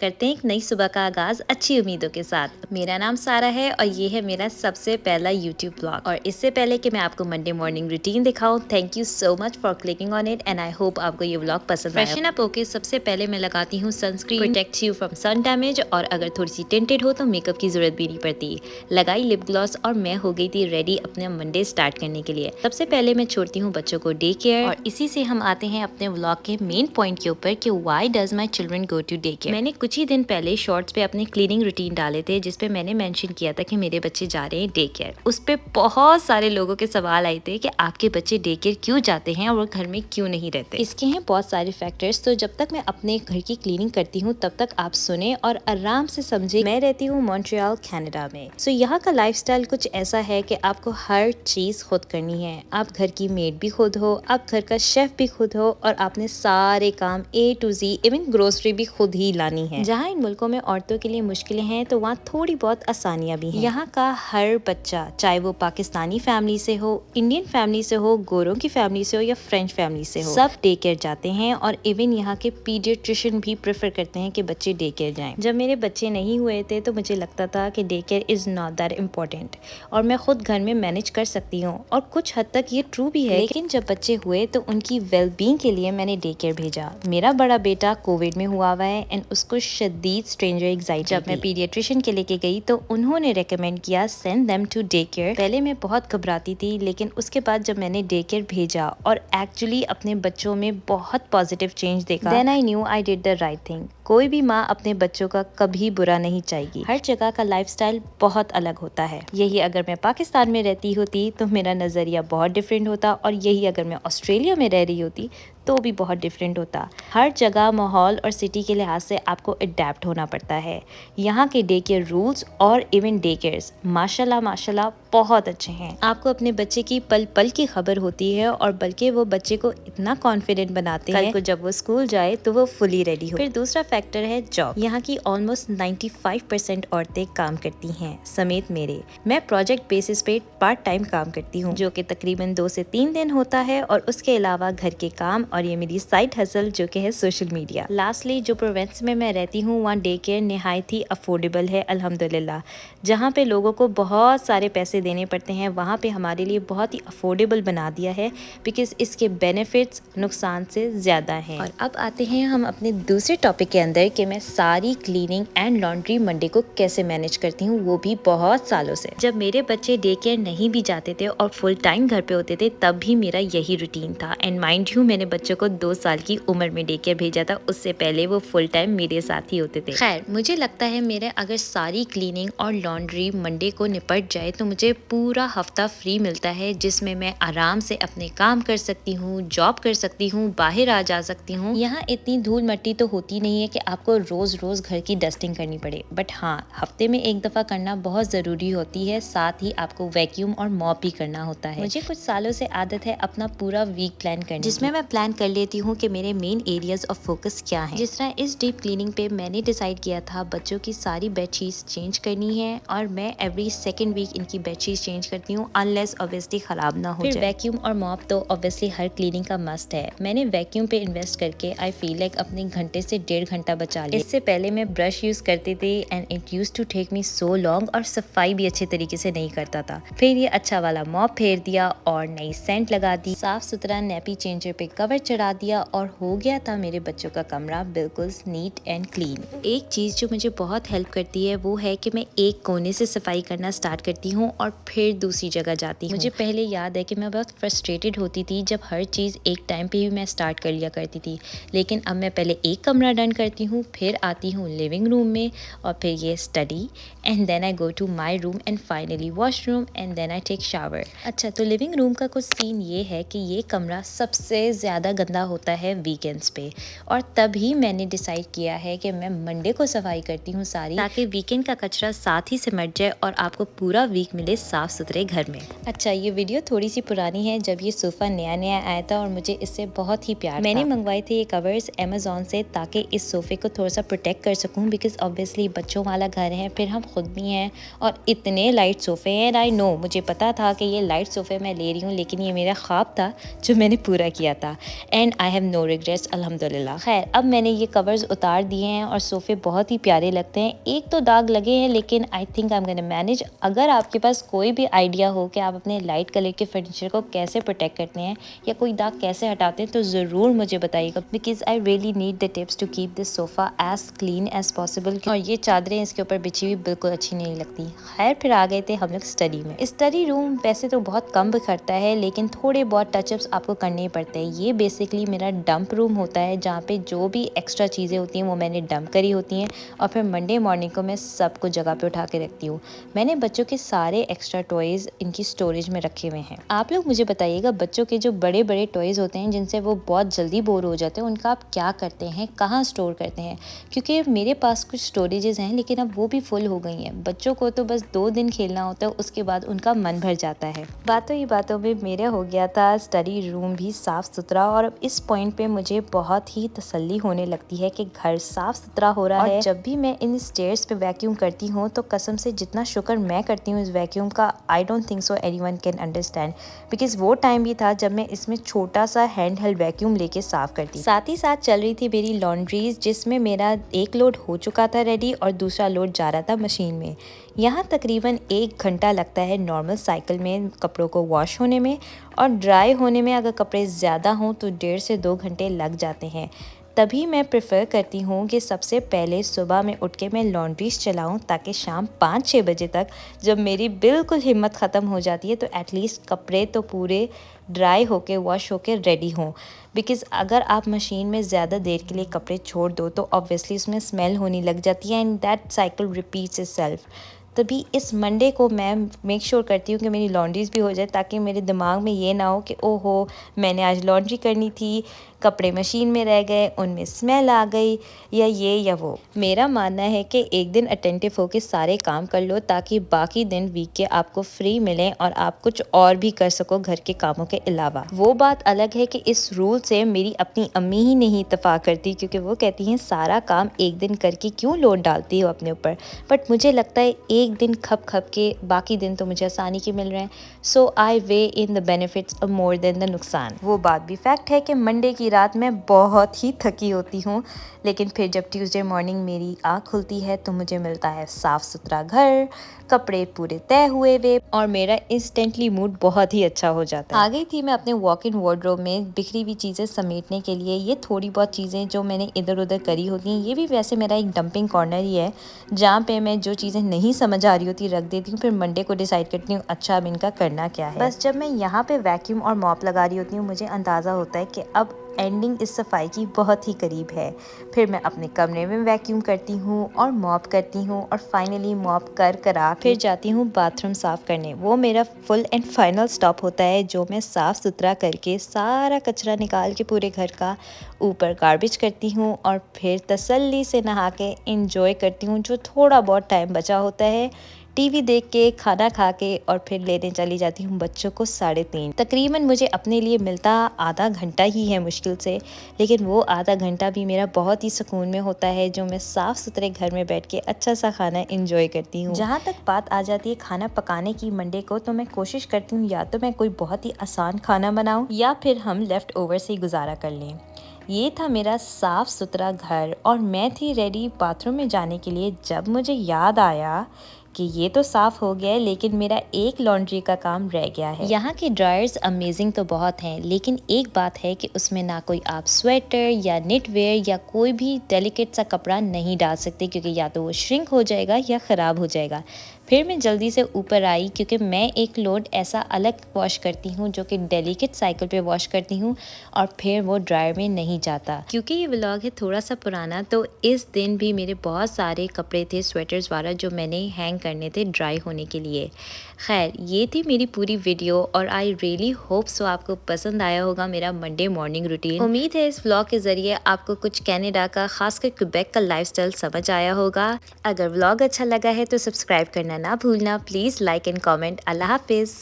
करते हैं एक नई सुबह का आगाज अच्छी उम्मीदों के साथ। मेरा नाम सारा है और ये है मेरा सबसे पहला YouTube ब्लॉग। और इससे पहले कि मैं आपको मंडे मॉर्निंग रूटीन दिखाऊं, thank you so much for clicking on it and I hope आपको ये ब्लॉग पसंद आया। फ्रेशन अप होके सबसे पहले मैं लगाती हूँ sunscreen, protects you from sun damage, और अगर थोड़ी सी टिंटेड हो तो मेकअप की जरूरत भी नहीं पड़ती। लगाई लिप ग्लॉस और मैं हो गई थी रेडी अपने मंडे स्टार्ट करने के लिए। सबसे पहले मैं छोड़ती हूँ बच्चों को डे केयर, और इसी से हम आते हैं अपने व्लॉग के मेन पॉइंट के ऊपर कि why does my children go to day care. मैंने कुछ ही दिन पहले शॉर्ट्स पे अपने क्लीनिंग रूटीन डाले थे जिसपे मैंने मेंशन किया था कि मेरे बच्चे जा रहे हैं डे केयर। उस पे बहुत सारे लोगों के सवाल आए थे कि आपके बच्चे डे केयर क्यों जाते हैं और वो घर में क्यों नहीं रहते। इसके हैं बहुत सारे फैक्टर्स, तो जब तक मैं अपने घर की क्लीनिंग करती हूँ तब तक आप सुने और आराम से समझे। मैं रहती हूँ मॉन्ट्रियल कनाडा में। सो यहाँ का लाइफस्टाइल कुछ ऐसा है कि आपको हर चीज खुद करनी है। आप घर की मेड भी खुद हो, आप घर का शेफ भी खुद हो, और आपने सारे काम A to Z even grocery भी खुद ही लानी है। जहाँ इन मुल्कों में औरतों के लिए मुश्किलें हैं तो वहाँ थोड़ी बहुत आसानियाँ भी हैं। यहाँ का हर बच्चा, चाहे वो पाकिस्तानी फैमिली से हो, इंडियन फैमिली से हो, गोरों की फैमिली से हो या फ्रेंच फैमिली से हो, सब डे केयर जाते हैं। और इवन यहाँ के पीडियाट्रिशियन भी प्रेफर करते हैं कि बच्चे डे केयर जाएं। जब मेरे बच्चे नहीं हुए थे तो मुझे लगता था कि day care is not that important और मैं खुद घर में मैनेज कर सकती हूँ, और कुछ हद तक ये ट्रू भी है। लेकिन जब बच्चे हुए तो उनकी वेलबींग के लिए मैंने डे केयर भेजा। मेरा बड़ा बेटा कोविड में हुआ है एंड उसको शदीद स्ट्रेंजर एंजाइटी। जब मैं पीडियाट्रिशियन के लेके गई तो उन्होंने रेकमेंड किया send them to day care. पहले मैं बहुत घबराती थी, लेकिन उसके बाद जब मैंने डे केयर भेजा और एक्चुअली अपने बच्चों में बहुत पॉजिटिव चेंज देखा, then I knew I did the right thing. कोई भी माँ अपने बच्चों का कभी बुरा नहीं चाहेगी। हर जगह का लाइफस्टाइल बहुत अलग होता है। यही अगर मैं पाकिस्तान में रहती होती तो मेरा नजरिया बहुत डिफरेंट होता, और यही अगर मैं ऑस्ट्रेलिया में रह रही होती तो भी बहुत डिफरेंट होता। हर जगह माहौल और सिटी के लिहाज से आपको अडेप्ट होना पड़ता है। यहाँ के डे केयर रूल्स और इवन डे केयर्स माशाल्लाह माशाल्लाह बहुत अच्छे हैं। आपको अपने बच्चे की पल पल की खबर होती है, और बल्कि वो बच्चे को इतना कॉन्फिडेंट बनाते हैं को जब वो स्कूल जाए तो वो फुली रेडी हो। फिर दूसरा फैक्टर है जॉब। यहाँ की ऑलमोस्ट 95% औरतें काम करती हैं, समेत मेरे। मैं प्रोजेक्ट बेसिस पे पार्ट टाइम काम करती हूँ, जो कि तकरीबन 2 से 3 दिन होता है, और उसके अलावा घर के काम और ये मेरी साइड हसल जो कि है सोशल मीडिया। लास्टली जो प्रोविंस में मैं रहती हूँ वहाँ डे केयर निहायत ही अफोर्डेबल है अल्हम्दुलिल्लाह। जहाँ पे लोगों को बहुत सारे पैसे देने पड़ते हैं, वहाँ पे हमारे लिए बहुत ही अफोर्डेबल बना दिया है, बिकॉज इसके बेनिफिट्स नुकसान से ज़्यादा हैं। और अब आते हैं हम अपने दूसरे टॉपिक के अंदर कि मैं सारी क्लीनिंग एंड लॉन्ड्री मंडे को कैसे मैनेज करती हूँ, वो भी बहुत सालों से। जब मेरे बच्चे डे केयर नहीं भी जाते थे और फुल टाइम घर पे होते थे तब भी मेरा यही रूटीन था। एंड माइंड यू मैंने बच्चों को 2 साल की उम्र में डे केयर भेजा था, उससे पहले वो फुल टाइम मेरे साथ ही होते थे। खैर मुझे लगता है मेरे अगर सारी क्लीनिंग और लॉन्ड्री मंडे को निपट जाए तो मुझे पूरा हफ्ता फ्री मिलता है, जिसमें मैं आराम से अपने काम कर सकती हूँ, जॉब कर सकती हूँ, बाहर आ जा सकती हूँ। यहाँ इतनी धूल मट्टी तो होती नहीं है कि आपको रोज रोज घर की डस्टिंग करनी पड़े, बट हाँ हफ्ते में एक दफा करना बहुत जरूरी होती है। साथ ही आपको वैक्यूम और मॉप भी करना होता है। मुझे कुछ सालों से आदत है अपना पूरा वीक प्लान करने की, जिसमें मैं प्लान कर लेती हूँ कि मेरे मेन एरियाज ऑफ फोकस क्या हैं। जिस तरह इस डीप क्लीनिंग पे मैंने डिसाइड किया था बच्चों की सारी बेडशीट्स चेंज करनी है, और मैं एवरी सेकंड वीक इनकी बेडशीट्स चेंज करती हूँ, अनलेस ऑब्वियसली खराब ना हो जाए। वैक्यूम और मॉप तो ऑब्वियसली हर क्लीनिंग का मस्ट है। मैंने वैक्यूम पे इन्वेस्ट करके आई फील लाइक अपने घंटे से 1.5 घंटा बचा लिया। इससे पहले मैं ब्रश यूज करती थी and it used to take me so long, और सफाई भी अच्छे तरीके से नहीं करता था। फिर ये अच्छा वाला मॉप फेर दिया और नई सेंट लगा दी, साफ सुथरा नैपी चेंजर पे कवर चढ़ा दिया, और हो गया था मेरे बच्चों का कमरा बिल्कुल नीट एंड क्लीन। एक चीज जो मुझे बहुत हेल्प करती है वो है कि मैं एक कोने से सफाई करना स्टार्ट करती हूँ और फिर दूसरी जगह जाती हूँ। मुझे पहले याद है कि मैं बहुत फ्रस्ट्रेटेड होती थी जब हर चीज एक टाइम पे भी मैं स्टार्ट कर लिया करती थी, लेकिन अब मैं पहले एक कमरा डन करती हूँ, फिर आती हूँ लिविंग रूम में, और फिर ये study, and then I go to my room, and finally washroom, and then I take shower. अच्छा, तो लिविंग रूम का कुछ सीन ये है कि ये कमरा सबसे ज़्यादा गंदा होता है वीकेंड्स पे, और तभी मैंने डिसाइड किया है कि मैं मंडे को सफाई करती हूँ सारी, ताकि वीकेंड का कचरा साथ ही सिमट जाए और आपको पूरा वीक मिले मेरे साफ़ सुथरे घर में। अच्छा, ये वीडियो थोड़ी सी पुरानी है, जब ये सोफ़ा नया नया आया था और मुझे इससे बहुत ही प्यार मैंने मंगवाए थे ये कवर्स अमेज़ॉन से, ताकि इस सोफ़े को थोड़ा सा प्रोटेक्ट कर सकूँ, बिकॉज़ ऑब्वियसली बच्चों वाला घर है, फिर हम खुद भी हैं और इतने लाइट सोफ़े हैं। एंड आई नो, मुझे पता था कि ये लाइट सोफ़े मैं ले रही हूँ, लेकिन ये मेरा ख्वाब था जो मैंने पूरा किया था। And I have no regrets, अल्हम्दुलिल्लाह। खैर, अब मैंने ये कवर्स उतार दिए हैं और सोफ़े बहुत ही प्यारे लगते हैं। एक तो दाग लगे हैं, लेकिन I think I am gonna manage. अगर आपके पास कोई भी आइडिया हो कि आप अपने लाइट कलर के फर्नीचर को कैसे प्रोटेक्ट करते हैं या कोई दाग कैसे हटाते हैं, तो ज़रूर मुझे बताइएगा, because I really need the tips to keep this sofa as clean as possible. और ये चादरें इसके ऊपर बिछी हुई बिल्कुल अच्छी नहीं लगती। खैर, फिर आ गए थे हम लोग स्टडी में। स्टडी रूम वैसे तो बहुत कम बिखरता है, लेकिन थोड़े बहुत टचअप्स आपको करने ही पड़ते हैं। ये बेसिकली मेरा डंप रूम होता है, जहाँ पे जो भी एक्स्ट्रा चीज़ें होती हैं वो मैंने डंप करी होती हैं, और फिर मंडे मॉर्निंग को मैं सब कुछ जगह पे उठा के रखती हूँ। मैंने बच्चों के सारे एक्स्ट्रा टॉयज़ इनकी स्टोरेज में रखे हुए हैं। आप लोग मुझे बताइएगा, बच्चों के जो बड़े बड़े टॉयज़ होते हैं जिनसे वो बहुत जल्दी बोर हो जाते हैं, उनका आप क्या करते हैं, कहाँ स्टोर करते हैं? क्योंकि मेरे पास कुछ स्टोरेजेस हैं, लेकिन अब वो भी फुल हो गई हैं। बच्चों को तो बस 2 दिन खेलना होता है, उसके बाद उनका मन भर जाता है। बातों ही बातों में मेरा हो गया था स्टडी रूम भी साफ़ सुथरा, और अब इस पॉइंट पे मुझे बहुत ही तसल्ली होने लगती है कि घर साफ़ सुथरा हो रहा है। जब भी मैं इन स्टेयर्स पे वैक्यूम करती हूँ, तो कसम से जितना शुक्र मैं करती हूँ इस वैक्यूम का, I don't think so anyone can understand, because वो टाइम भी था जब मैं इसमें छोटा सा हैंड हेल्ड वैक्यूम लेके साफ़ करती। साथ ही साथ चल रही थी मेरी लॉन्ड्रीज, जिसमें मेरा एक लोड हो चुका था रेडी और दूसरा लोड जा रहा था मशीन में। यहाँ तकरीबन 1 घंटा लगता है नॉर्मल साइकिल में कपड़ों को वॉश होने में, और ड्राई होने में अगर कपड़े ज़्यादा हों तो 1.5 से 2 घंटे लग जाते हैं। तभी मैं प्रेफर करती हूँ कि सबसे पहले सुबह में उठ के मैं लॉन्ड्रीज चलाऊँ, ताकि शाम 5-6 बजे तक जब मेरी बिल्कुल हिम्मत ख़त्म हो जाती है, तो एटलीस्ट कपड़े तो पूरे ड्राई होके वॉश होके रेडी हों। बिकॉज़ अगर आप मशीन में ज़्यादा देर के लिए कपड़े छोड़ दो, तो ऑब्वियसली उसमें स्मेल होने लग जाती है, and that cycle repeats itself. तभी इस मंडे को मैं मेक श्योर करती हूँ कि मेरी लॉन्ड्रीज भी हो जाए, ताकि मेरे दिमाग में ये ना हो कि ओहो, मैंने आज लॉन्ड्री करनी थी, कपड़े मशीन में रह गए, उनमें स्मेल आ गई, या ये या वो। मेरा मानना है कि एक दिन अटेंटिव होकर सारे काम कर लो, ताकि बाकी दिन वीक के आपको फ्री मिलें और आप कुछ और भी कर सको घर के कामों के अलावा। वो बात अलग है कि इस रूल से मेरी अपनी अम्मी ही नहीं इत्तेफाक करती, क्योंकि वो कहती हैं सारा काम एक दिन करके क्यों लोड डालती हो अपने ऊपर। बट मुझे लगता है एक दिन खप खप के बाकी दिन तो मुझे आसानी के मिल रहे हैं, so I weigh in the benefits more than the नुकसान। वो बात भी फैक्ट है कि मंडे की रात में बहुत ही थकी होती हूँ, लेकिन फिर जब ट्यूसडे मॉर्निंग मेरी आँख खुलती है तो मुझे मिलता है साफ़ सुथरा घर, कपड़े पूरे तय हुए हुए, और मेरा इंस्टेंटली मूड बहुत ही अच्छा हो जाता है। आ गई थी मैं अपने वॉक इन वार्डरोब में बिखरी हुई चीज़ें समेटने के लिए। ये थोड़ी बहुत चीज़ें जो मैंने इधर उधर करी होती हैं, ये भी वैसे मेरा एक डंपिंग कॉर्नर ही है, जहाँ पे मैं जो चीज़ें नहीं समझ आ रही होती रख देती हूँ, फिर मंडे को डिसाइड करती हूँ अच्छा अब इनका करना क्या है। बस जब मैं यहाँ पे वैक्यूम और मॉप लगा रही होती हूँ, मुझे अंदाज़ा होता है कि अब एंडिंग इस सफाई की बहुत ही करीब है। फिर मैं अपने कमरे में वैक्यूम करती हूँ और मॉप करती हूँ, और फाइनली मॉप करा फिर जाती हूँ बाथरूम साफ़ करने। वो मेरा फुल एंड फाइनल स्टॉप होता है, जो मैं साफ़ सुथरा करके सारा कचरा निकाल के पूरे घर का ऊपर गार्बेज करती हूँ, और फिर तसल्ली से नहा के इंजॉय करती हूँ जो थोड़ा बहुत टाइम बचा होता है, टीवी देख के, खाना खा के, और फिर लेने चली जाती हूँ बच्चों को 3:30। तकरीबन मुझे अपने लिए मिलता आधा घंटा ही है मुश्किल से, लेकिन वो आधा घंटा भी मेरा बहुत ही सुकून में होता है, जो मैं साफ़ सुथरे घर में बैठ के अच्छा सा खाना इंजॉय करती हूँ। जहाँ तक बात आ जाती है खाना पकाने की मंडे को, तो मैं कोशिश करती हूँ या तो मैं कोई बहुत ही आसान खाना बनाऊँ, या फिर हम लेफ़्ट ओवर से गुजारा कर लें। ये था मेरा साफ़ सुथरा घर, और मैं थी रेडी बाथरूम में जाने के लिए, जब मुझे याद आया कि ये तो साफ़ हो गया है, लेकिन मेरा एक लॉन्ड्री का काम रह गया है। यहाँ के ड्रायर्स अमेजिंग तो बहुत हैं, लेकिन एक बात है कि उसमें ना कोई आप स्वेटर या निट वेयर या कोई भी डेलिकेट सा कपड़ा नहीं डाल सकते, क्योंकि या तो वो श्रिंक हो जाएगा या ख़राब हो जाएगा। फिर मैं जल्दी से ऊपर आई, क्योंकि मैं एक लोड ऐसा अलग वॉश करती हूँ जो कि डेलिकेट साइकिल पे वॉश करती हूँ, और फिर वो ड्रायर में नहीं जाता। क्योंकि ये व्लॉग है थोड़ा सा पुराना, तो इस दिन भी मेरे बहुत सारे कपड़े थे स्वेटर्स वाला, जो मैंने हैंग करने थे ड्राई होने के लिए। खैर, ये थी मेरी पूरी वीडियो और आई रियली होप सो आपको पसंद आया होगा मेरा मंडे मॉर्निंग रूटीन। उम्मीद है इस व्लॉग के ज़रिए आपको कुछ कनाडा का, खासकर क्वेबेक का लाइफस्टाइल समझ आया होगा। अगर व्लॉग अच्छा लगा है तो सब्सक्राइब करना ना भूलना। Please like and comment. अल्लाह हाफिज़।